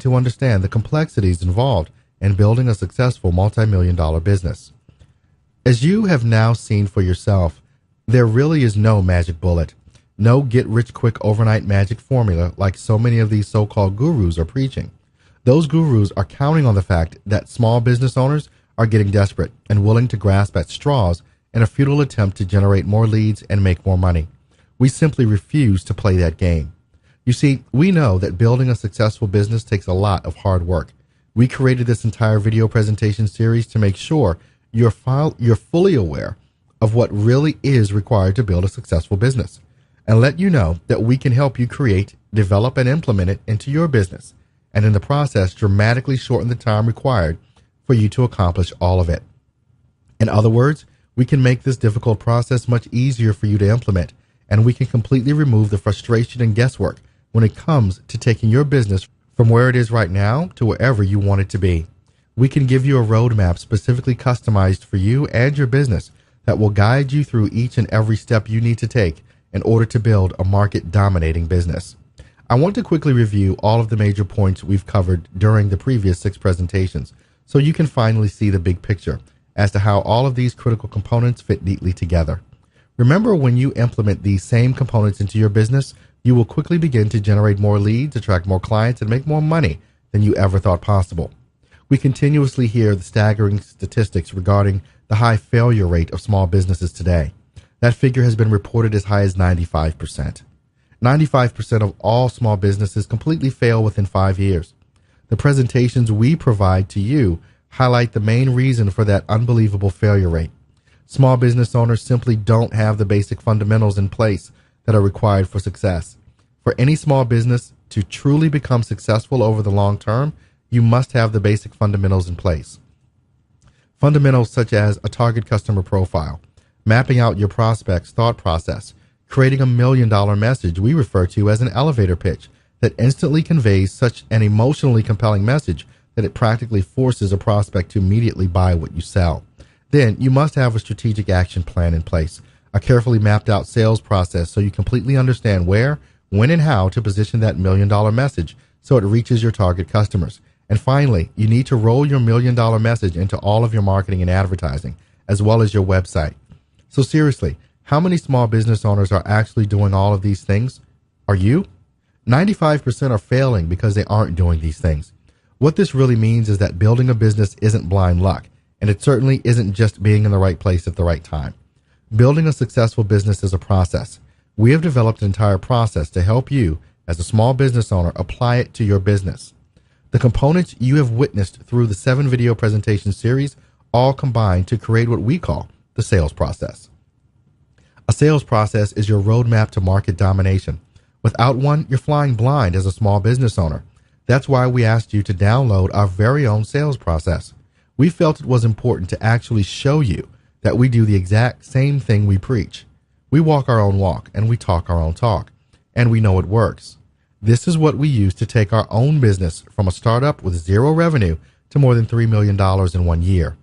to understand the complexities involved in building a successful multi-million-dollar business. As you have now seen for yourself, there really is no magic bullet, no get-rich-quick overnight magic formula like so many of these so-called gurus are preaching. Those gurus are counting on the fact that small business owners are getting desperate and willing to grasp at straws in a futile attempt to generate more leads and make more money. We simply refuse to play that game. You see, we know that building a successful business takes a lot of hard work. We created this entire video presentation series to make sure you're fully aware of what really is required to build a successful business, and let you know that we can help you create, develop, and implement it into your business, and in the process dramatically shorten the time required for you to accomplish all of it. In other words, we can make this difficult process much easier for you to implement, and we can completely remove the frustration and guesswork when it comes to taking your business from where it is right now to wherever you want it to be. We can give you a roadmap specifically customized for you and your business that will guide you through each and every step you need to take in order to build a market-dominating business. I want to quickly review all of the major points we've covered during the previous 6 presentations so you can finally see the big picture as to how all of these critical components fit neatly together. Remember, when you implement these same components into your business, you will quickly begin to generate more leads, attract more clients, and make more money than you ever thought possible. We continuously hear the staggering statistics regarding the high failure rate of small businesses today. That figure has been reported as high as 95%. 95% of all small businesses completely fail within 5 years. The presentations we provide to you highlight the main reason for that unbelievable failure rate. Small business owners simply don't have the basic fundamentals in place that are required for success. For any small business to truly become successful over the long term, you must have the basic fundamentals in place. Fundamentals such as a target customer profile, mapping out your prospect's thought process, creating a $1 million message we refer to as an elevator pitch that instantly conveys such an emotionally compelling message that it practically forces a prospect to immediately buy what you sell. Then you must have a strategic action plan in place, a carefully mapped out sales process so you completely understand where, when, and how to position that $1 million message so it reaches your target customers. And finally, you need to roll your $1 million message into all of your marketing and advertising, as well as your website. So seriously, how many small business owners are actually doing all of these things? Are you? 95% are failing because they aren't doing these things. What this really means is that building a business isn't blind luck, and it certainly isn't just being in the right place at the right time. Building a successful business is a process. We have developed an entire process to help you, as a small business owner, apply it to your business. The components you have witnessed through the 7 video presentation series all combine to create what we call the sales process. A sales process is your roadmap to market domination. Without one, you're flying blind as a small business owner. That's why we asked you to download our very own sales process. We felt it was important to actually show you that we do the exact same thing we preach. We walk our own walk and we talk our own talk, and we know it works. This is what we use to take our own business from a startup with 0 revenue to more than $3 million in 1 year.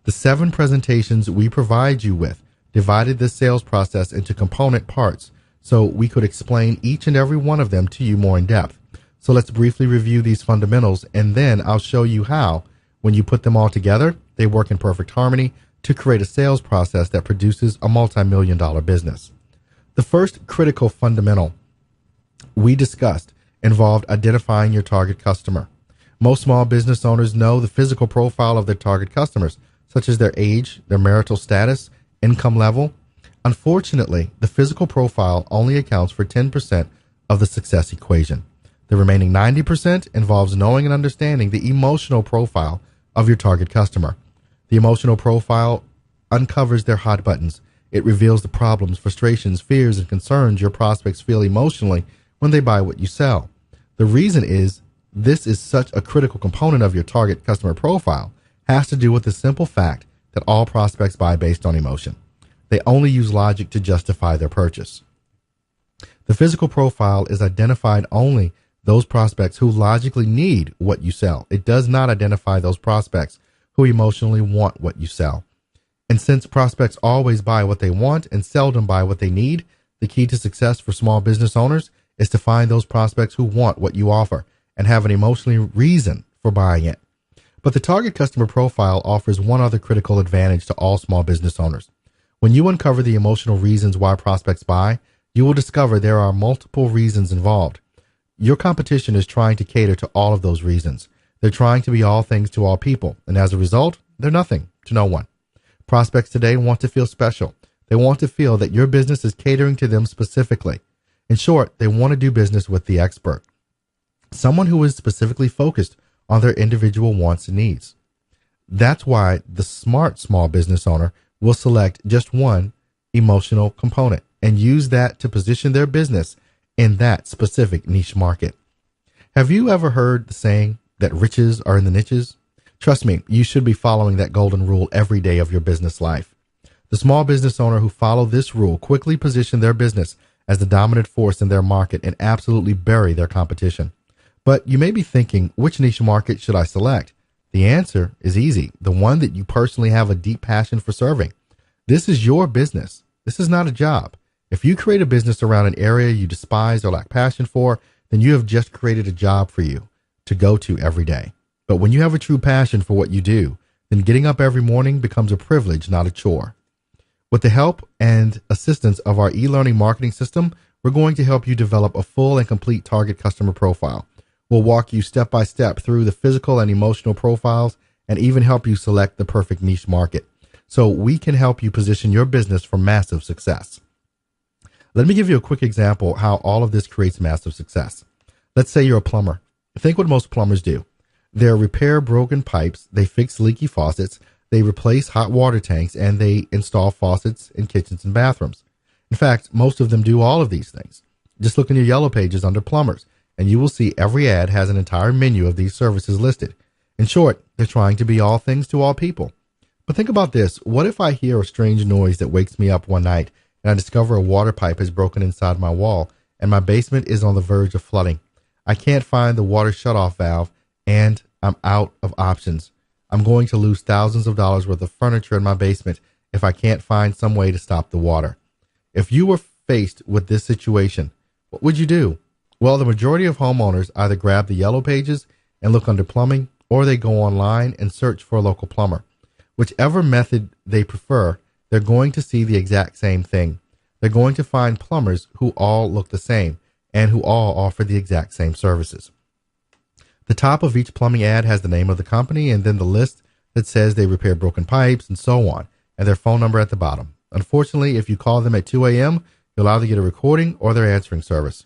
The 7 presentations we provide you with divided this sales process into component parts so we could explain each and every one of them to you more in depth. So let's briefly review these fundamentals, and then I'll show you how, when you put them all together, they work in perfect harmony to create a sales process that produces a multi-million-dollar business. The first critical fundamental we discussed involved identifying your target customer. Most small business owners know the physical profile of their target customers, such as their age, their marital status, income level. Unfortunately, the physical profile only accounts for 10% of the success equation. The remaining 90% involves knowing and understanding the emotional profile of your target customer. The emotional profile uncovers their hot buttons. It reveals the problems, frustrations, fears, and concerns your prospects feel emotionally when they buy what you sell. The reason is this is such a critical component of your target customer profile has to do with the simple fact that all prospects buy based on emotion. They only use logic to justify their purchase. The physical profile is identified only those prospects who logically need what you sell. It does not identify those prospects who emotionally want what you sell. And since prospects always buy what they want and seldom buy what they need, the key to success for small business owners is to find those prospects who want what you offer and have an emotional reason for buying it. But the target customer profile offers one other critical advantage to all small business owners. When you uncover the emotional reasons why prospects buy, you will discover there are multiple reasons involved. Your competition is trying to cater to all of those reasons. They're trying to be all things to all people, and as a result, they're nothing to no one. Prospects today want to feel special. They want to feel that your business is catering to them specifically. In short, they want to do business with the expert, someone who is specifically focused on their individual wants and needs. That's why the smart small business owner will select just one emotional component and use that to position their business in that specific niche market. Have you ever heard the saying that riches are in the niches? Trust me, you should be following that golden rule every day of your business life. The small business owner who follow this rule quickly position their business as the dominant force in their market and absolutely bury their competition. But you may be thinking, which niche market should I select? The answer is easy, the one that you personally have a deep passion for serving. This is your business. This is not a job. If you create a business around an area you despise or lack passion for, then you have just created a job for you to go to every day. But when you have a true passion for what you do, then getting up every morning becomes a privilege, not a chore. With the help and assistance of our e-learning marketing system, we're going to help you develop a full and complete target customer profile. We'll walk you step by step through the physical and emotional profiles and even help you select the perfect niche market so we can help you position your business for massive success. Let me give you a quick example how all of this creates massive success. Let's say you're a plumber. Think what most plumbers do. They repair broken pipes, they fix leaky faucets, they replace hot water tanks, and they install faucets in kitchens and bathrooms. In fact, most of them do all of these things. Just look in your yellow pages under plumbers, and you will see every ad has an entire menu of these services listed. In short, they're trying to be all things to all people. But think about this. What if I hear a strange noise that wakes me up one night and I discover a water pipe has broken inside my wall and my basement is on the verge of flooding? I can't find the water shutoff valve and I'm out of options. I'm going to lose thousands of dollars worth of furniture in my basement if I can't find some way to stop the water. If you were faced with this situation, what would you do? Well, the majority of homeowners either grab the yellow pages and look under plumbing, or they go online and search for a local plumber. Whichever method they prefer, they're going to see the exact same thing. They're going to find plumbers who all look the same and who all offer the exact same services. The top of each plumbing ad has the name of the company and then the list that says they repair broken pipes and so on, and their phone number at the bottom. Unfortunately, if you call them at 2 a.m., you'll either get a recording or their answering service.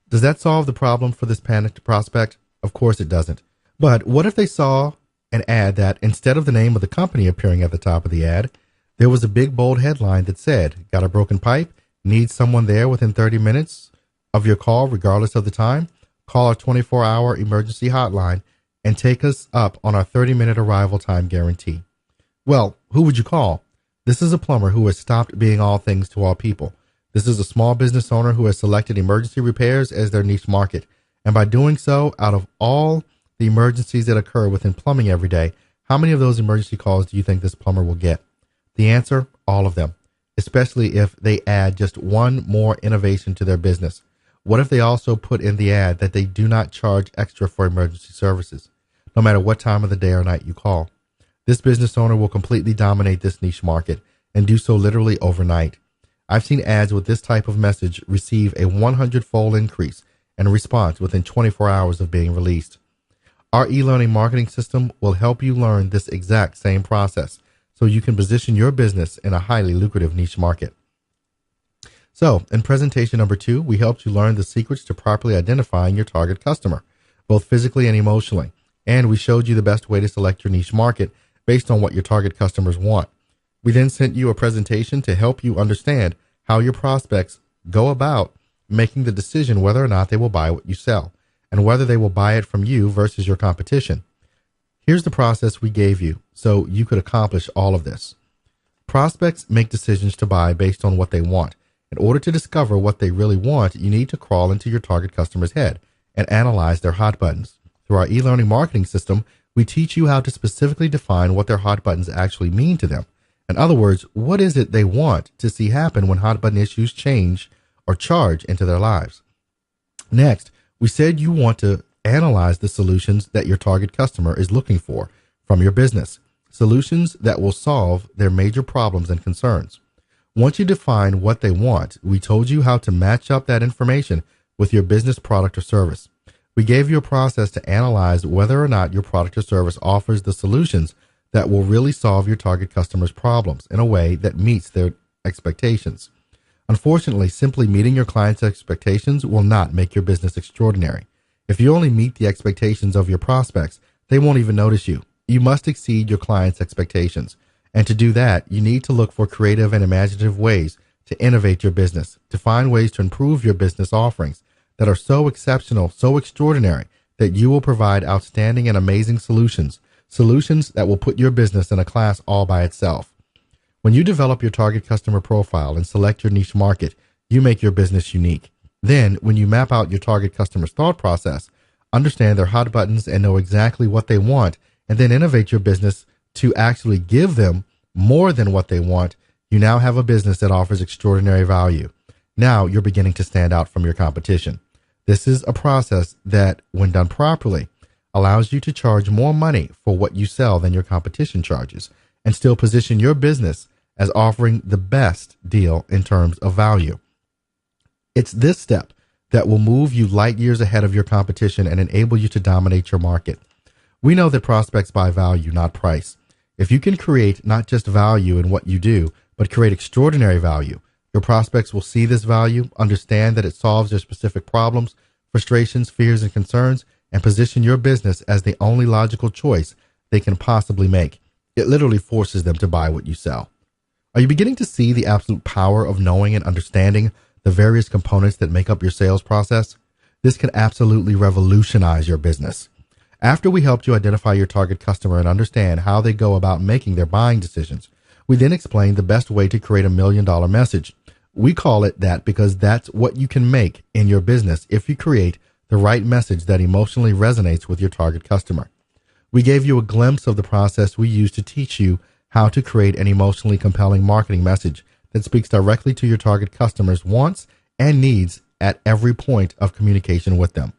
Does that solve the problem for this panicked prospect? Of course it doesn't. But what if they saw an ad that, instead of the name of the company appearing at the top of the ad, there was a big bold headline that said, "Got a broken pipe? Need someone there within 30 minutes of your call, regardless of the time? Call our 24-hour emergency hotline and take us up on our 30-minute arrival time guarantee." Well, who would you call? This is a plumber who has stopped being all things to all people. This is a small business owner who has selected emergency repairs as their niche market. And by doing so, out of all the emergencies that occur within plumbing every day, how many of those emergency calls do you think this plumber will get? The answer, all of them, especially if they add just one more innovation to their business. What if they also put in the ad that they do not charge extra for emergency services, no matter what time of the day or night you call? This business owner will completely dominate this niche market and do so literally overnight. I've seen ads with this type of message receive a 100-fold increase in response within 24 hours of being released. Our e-learning marketing system will help you learn this exact same process so you can position your business in a highly lucrative niche market. So, in presentation number 2, we helped you learn the secrets to properly identifying your target customer, both physically and emotionally, and we showed you the best way to select your niche market based on what your target customers want. We then sent you a presentation to help you understand how your prospects go about making the decision whether or not they will buy what you sell, and whether they will buy it from you versus your competition. Here's the process we gave you so you could accomplish all of this. Prospects make decisions to buy based on what they want. In order to discover what they really want, you need to crawl into your target customer's head and analyze their hot buttons. Through our e-learning marketing system, we teach you how to specifically define what their hot buttons actually mean to them. In other words, what is it they want to see happen when hot button issues change or charge into their lives? Next, we said you want to analyze the solutions that your target customer is looking for from your business, solutions that will solve their major problems and concerns. Once you define what they want, we told you how to match up that information with your business product or service. We gave you a process to analyze whether or not your product or service offers the solutions that will really solve your target customer's problems in a way that meets their expectations. Unfortunately, simply meeting your client's expectations will not make your business extraordinary. If you only meet the expectations of your prospects, they won't even notice you. You must exceed your client's expectations. And to do that, you need to look for creative and imaginative ways to innovate your business, to find ways to improve your business offerings that are so exceptional, so extraordinary, that you will provide outstanding and amazing solutions that will put your business in a class all by itself. When you develop your target customer profile and select your niche market, you make your business unique. Then, when you map out your target customer's thought process, understand their hot buttons and know exactly what they want, and then innovate your business to actually give them more than what they want, you now have a business that offers extraordinary value. Now you're beginning to stand out from your competition. This is a process that, when done properly, allows you to charge more money for what you sell than your competition charges, and still position your business as offering the best deal in terms of value. It's this step that will move you light years ahead of your competition and enable you to dominate your market. We know that prospects buy value, not price. If you can create not just value in what you do, but create extraordinary value, your prospects will see this value, understand that it solves their specific problems, frustrations, fears, and concerns, and position your business as the only logical choice they can possibly make. It literally forces them to buy what you sell. Are you beginning to see the absolute power of knowing and understanding the various components that make up your sales process? This can absolutely revolutionize your business. After we helped you identify your target customer and understand how they go about making their buying decisions, we then explained the best way to create $1 million message. We call it that because that's what you can make in your business if you create the right message that emotionally resonates with your target customer. We gave you a glimpse of the process we use to teach you how to create an emotionally compelling marketing message that speaks directly to your target customers' wants and needs at every point of communication with them,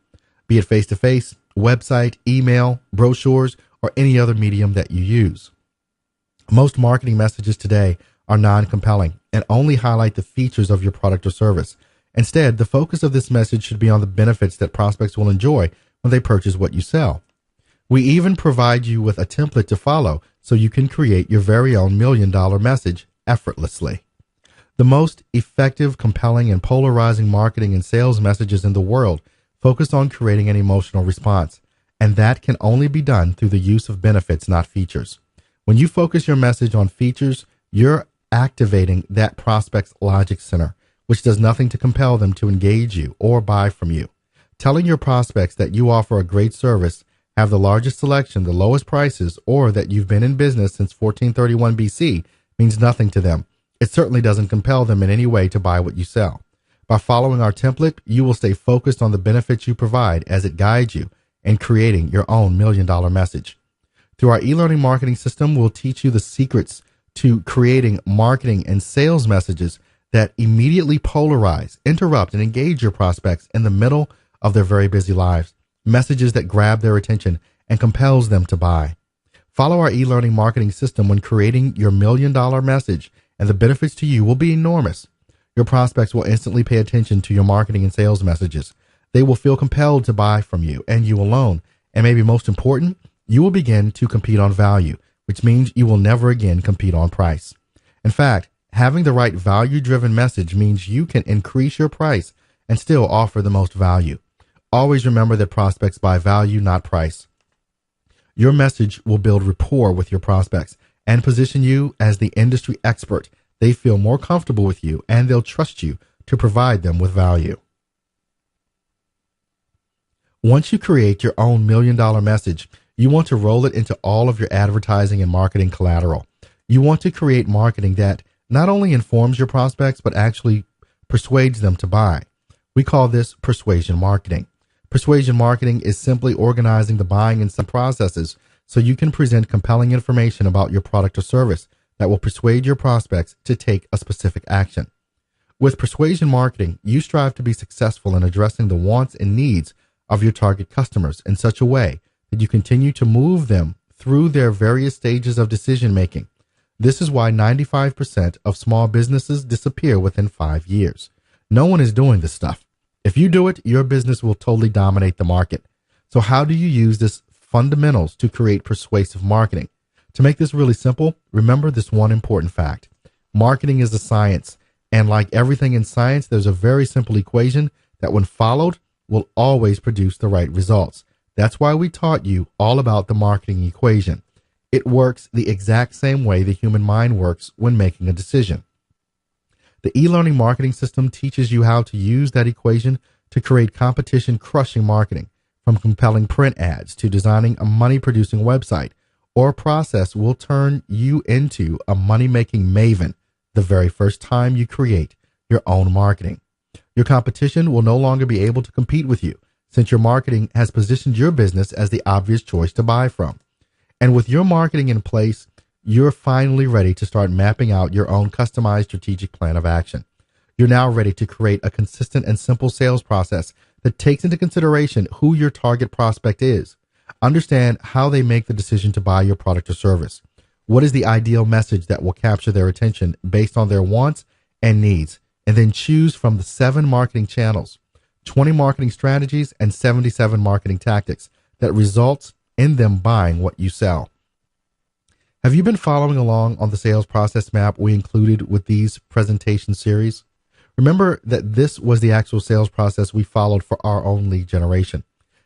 be it face-to-face, website, email, brochures, or any other medium that you use. Most marketing messages today are non-compelling and only highlight the features of your product or service. Instead, the focus of this message should be on the benefits that prospects will enjoy when they purchase what you sell. We even provide you with a template to follow so you can create your very own $1 million message effortlessly. The most effective, compelling, and polarizing marketing and sales messages in the world focus on creating an emotional response, and that can only be done through the use of benefits, not features. When you focus your message on features, you're activating that prospect's logic center, which does nothing to compel them to engage you or buy from you. Telling your prospects that you offer a great service, have the largest selection, the lowest prices, or that you've been in business since 1431 BC means nothing to them. It certainly doesn't compel them in any way to buy what you sell. By following our template, you will stay focused on the benefits you provide as it guides you in creating your own $1 million message. Through our e-learning marketing system, we'll teach you the secrets to creating marketing and sales messages that immediately polarize, interrupt, and engage your prospects in the middle of their very busy lives. Messages that grab their attention and compels them to buy. Follow our e-learning marketing system when creating your $1 million message, and the benefits to you will be enormous. Your prospects will instantly pay attention to your marketing and sales messages. They will feel compelled to buy from you and you alone. And maybe most important, you will begin to compete on value, which means you will never again compete on price. In fact, having the right value-driven message means you can increase your price and still offer the most value. Always remember that prospects buy value, not price. Your message will build rapport with your prospects and position you as the industry expert. They feel more comfortable with you and they'll trust you to provide them with value. Once you create your own $1 million message, you want to roll it into all of your advertising and marketing collateral. You want to create marketing that not only informs your prospects, but actually persuades them to buy. We call this persuasion marketing. Persuasion marketing is simply organizing the buying and selling processes so you can present compelling information about your product or service that will persuade your prospects to take a specific action. With persuasion marketing, you strive to be successful in addressing the wants and needs of your target customers in such a way that you continue to move them through their various stages of decision making. This is why 95% of small businesses disappear within 5 years. No one is doing this stuff. If you do it, your business will totally dominate the market. So how do you use this fundamentals to create persuasive marketing? To make this really simple, remember this one important fact. Marketing is a science, and like everything in science, there's a very simple equation that when followed will always produce the right results. That's why we taught you all about the marketing equation. It works the exact same way the human mind works when making a decision. The e-learning marketing system teaches you how to use that equation to create competition-crushing marketing, from compelling print ads to designing a money-producing website, or a process will turn you into a money-making maven the very first time you create your own marketing. Your competition will no longer be able to compete with you, since your marketing has positioned your business as the obvious choice to buy from. And with your marketing in place, you're finally ready to start mapping out your own customized strategic plan of action. You're now ready to create a consistent and simple sales process that takes into consideration who your target prospect is. Understand how they make the decision to buy your product or service. What is the ideal message that will capture their attention based on their wants and needs? And then choose from the 7 marketing channels, 20 marketing strategies, and 77 marketing tactics that results in them buying what you sell. Have you been following along on the sales process map we included with these presentation series? Remember that this was the actual sales process we followed for our own lead generation.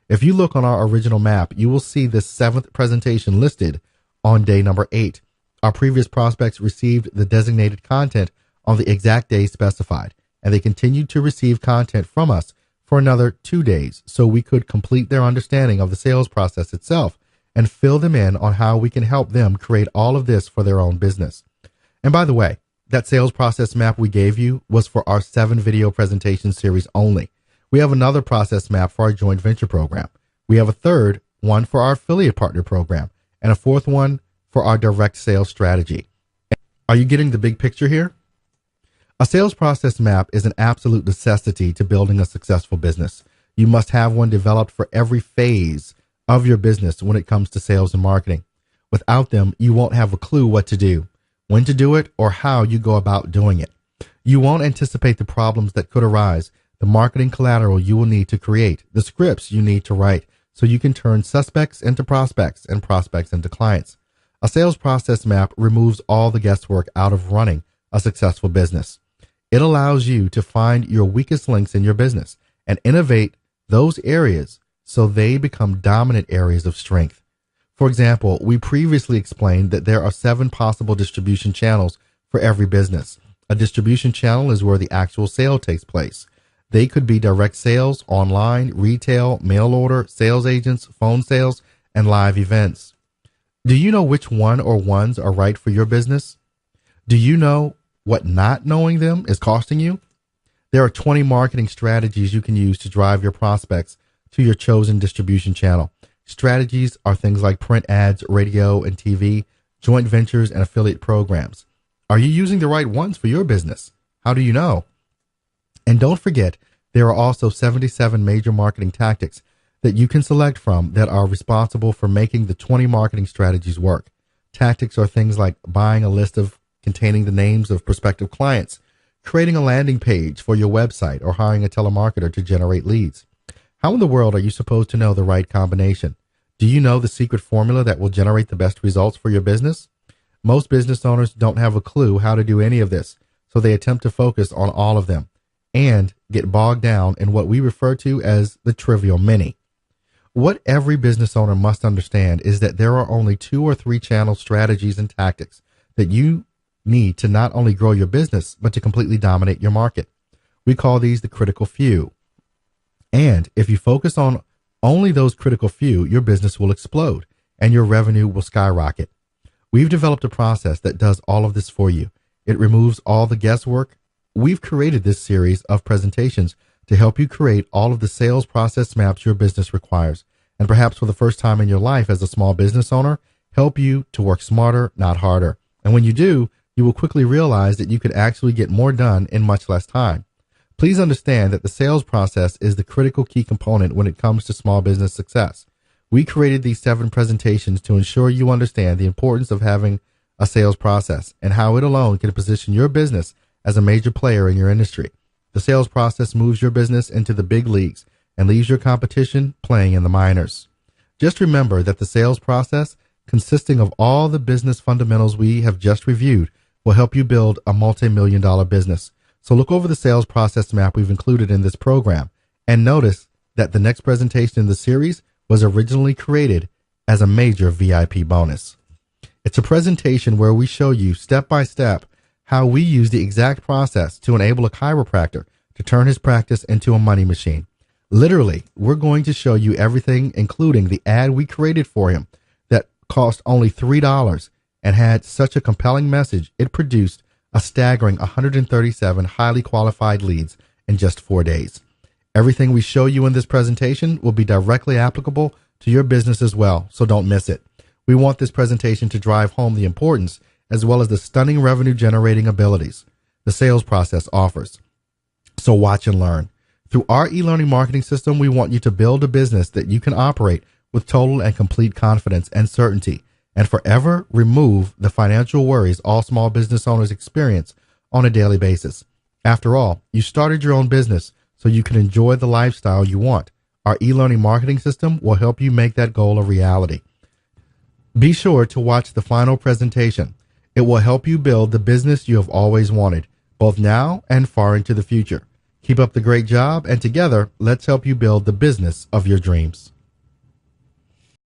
If you look on our original map, you will see this 7th presentation listed on day number 8. Our previous prospects received the designated content on the exact day specified, and they continued to receive content from us for another 2 days so we could complete their understanding of the sales process itself and fill them in on how we can help them create all of this for their own business. And by the way, that sales process map we gave you was for our 7 video presentation series only. We have another process map for our joint venture program. We have a third one for our affiliate partner program and a 4th one for our direct sales strategy. Are you getting the big picture here? A sales process map is an absolute necessity to building a successful business. You must have one developed for every phase of your business when it comes to sales and marketing. Without them, you won't have a clue what to do, when to do it, or how you go about doing it. You won't anticipate the problems that could arise, the marketing collateral you will need to create, the scripts you need to write so you can turn suspects into prospects and prospects into clients. A sales process map removes all the guesswork out of running a successful business. It allows you to find your weakest links in your business and innovate those areas so they become dominant areas of strength. For example, we previously explained that there are 7 possible distribution channels for every business. A distribution channel is where the actual sale takes place. They could be direct sales, online, retail, mail order, sales agents, phone sales, and live events. Do you know which one or ones are right for your business? Do you know what not knowing them is costing you? There are 20 marketing strategies you can use to drive your prospects to your chosen distribution channel. Strategies are things like print ads, radio and TV, joint ventures, and affiliate programs. Are you using the right ones for your business? How do you know? And don't forget, there are also 77 major marketing tactics that you can select from that are responsible for making the 20 marketing strategies work. Tactics are things like buying a list containing the names of prospective clients, creating a landing page for your website, or hiring a telemarketer to generate leads. How in the world are you supposed to know the right combination? Do you know the secret formula that will generate the best results for your business? Most business owners don't have a clue how to do any of this, so they attempt to focus on all of them and get bogged down in what we refer to as the trivial many. What every business owner must understand is that there are only 2 or 3 channel strategies and tactics that you need to not only grow your business, but to completely dominate your market. We call these the critical few. And if you focus on only those critical few, your business will explode and your revenue will skyrocket. We've developed a process that does all of this for you. It removes all the guesswork. We've created this series of presentations to help you create all of the sales process maps your business requires, and perhaps for the first time in your life as a small business owner, help you to work smarter, not harder. And when you do, you will quickly realize that you could actually get more done in much less time. Please understand that the sales process is the critical key component when it comes to small business success. We created these 7 presentations to ensure you understand the importance of having a sales process and how it alone can position your business as a major player in your industry. The sales process moves your business into the big leagues and leaves your competition playing in the minors. Just remember that the sales process, consisting of all the business fundamentals we have just reviewed, will help you build a multi-million-dollar business. So look over the sales process map we've included in this program and notice that the next presentation in the series was originally created as a major VIP bonus. It's a presentation where we show you step by step how we use the exact process to enable a chiropractor to turn his practice into a money machine. Literally, we're going to show you everything, including the ad we created for him that cost only $3 and had such a compelling message, it produced a staggering 137 highly qualified leads in just 4 days. Everything we show you in this presentation will be directly applicable to your business as well, so don't miss it. We want this presentation to drive home the importance as well as the stunning revenue generating abilities the sales process offers. So watch and learn. Through our e-learning marketing system, we want you to build a business that you can operate with total and complete confidence and certainty, and forever remove the financial worries all small business owners experience on a daily basis. After all, you started your own business so you can enjoy the lifestyle you want. Our e-learning marketing system will help you make that goal a reality. Be sure to watch the final presentation. It will help you build the business you have always wanted, both now and far into the future. Keep up the great job, and together, let's help you build the business of your dreams.